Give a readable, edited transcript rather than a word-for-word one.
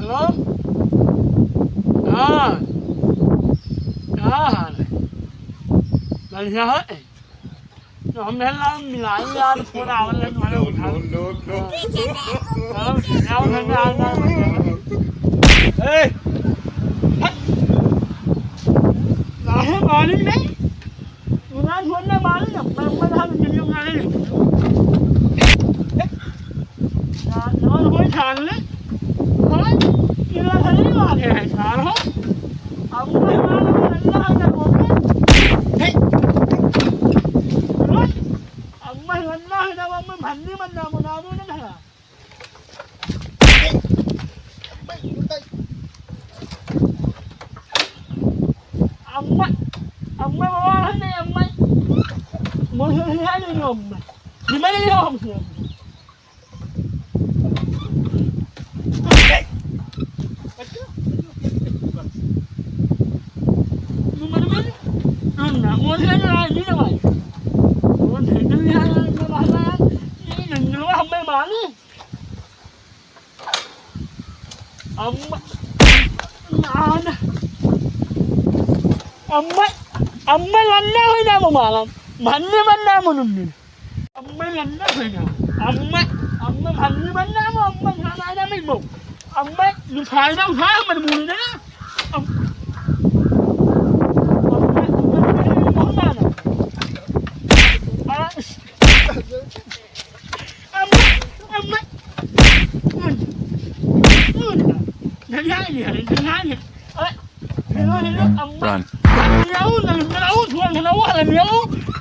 Hello? Rồi. Đó. Đây ra hết. Rồi hôm nay mình lại ra phố nào lên mà đâu thằng. Đó, nhau thân ra. Ê. Lại hết bò đi đấy. Người ta thuần ra bò đi, mà thân mình như ngay đi. Nó hối thằng đấy. Thôi, như là thấy là thì hãy xả nó. Ông mới nói nó hơi là một cái. Rồi. Ông mới nói đâu ông mới mạnh với mình nào mà nào đó nó hả? Ông mới bỏ hết đi ông mới. Một thứ hai đi ngầm mà. Thì mấy đi không được. Nhưng mà nó biết muốn thế này như thế này muốn thế như thế này đừng nữa không may mắn ông mới lần nào hay nào mà làm mạnh như bánh nào mà đừng ông mới lần nào hay nào ông mới mạnh như bánh nào mà ông mới hai năm mấy một ông mới phải đâu tháng mà mùi đấy ông Run. Nó